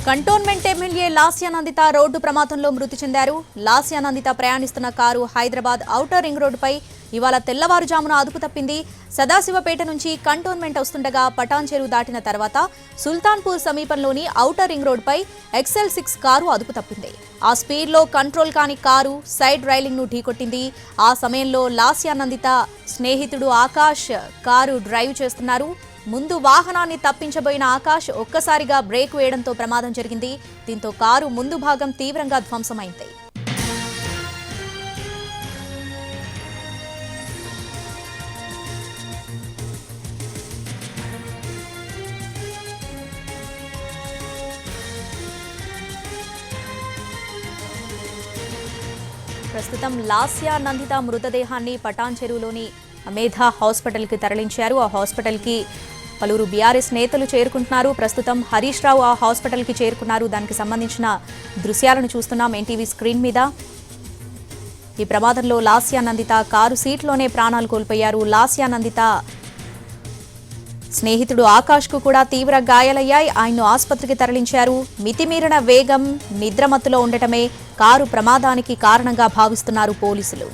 Cantonment MLA Lasya Nanditha road ప్రమాదంలో మృతి చెందారు. లాస్యానందిత ప్రయాణిస్తున్న కారు హైదరాబాద్ ఔటర్ రింగ్ రోడ్డుపై ఇవాళ తెల్లవారుజామున అదుపు తప్పింది. సదాశివపేట నుంచి కంటోన్మెంట్ వస్తుండగా పటాన్ చెరువు దాటిన తర్వాత సుల్తాన్పూర్ సమీపంలోని ఔటర్ రింగ్ రోడ్డుపై XL6 కారు అదుపు తప్పింది. ఆ స్పీడ్లో కంట్రోల్ కాని కారు సైడ్ రైలింగ్ ను ఢీకొట్టింది. ఆ సమయంలో లాస్యానందిత స్నేహితుడు ఆకాష్ కారు డ్రైవ్ చేస్తున్నారు. ముందు వాహనాన్ని తప్పించబోయిన ఆకాష్ ఒక్కసారిగా బ్రేక్ వేయడంతో ప్రమాదం జరిగింది. దీంతో కారు ముందు భాగం తీవ్రంగా ధ్వంసమైంది. ప్రస్తుతం లాస్యానందిత మృతదేహాన్ని పటాన్ చెరువులోని అమేధా హాస్పిటల్కి తరలించారు. ఆ హాస్పిటల్కి పలువురు బీఆర్ఎస్ నేతలు చేరుకుంటున్నారు. ప్రస్తుతం హరీష్ రావు ఆ హాస్పిటల్కి చేరుకున్నారు. దానికి సంబంధించిన దృశ్యాలను చూస్తున్నాం ఎన్టీవీ స్క్రీన్ మీద. ఈ ప్రమాదంలో లాస్యానందిత కారు సీట్లోనే ప్రాణాలు కోల్పోయారు. లాస్యానందిత స్నేహితుడు ఆకాష్కు కూడా తీవ్ర గాయాలయ్యాయి. ఆయన్ను ఆసుపత్రికి తరలించారు. మితిమీరిన వేగం, నిద్రమత్తులో ఉండటమే కారు ప్రమాదానికి కారణంగా భావిస్తున్నారు పోలీసులు.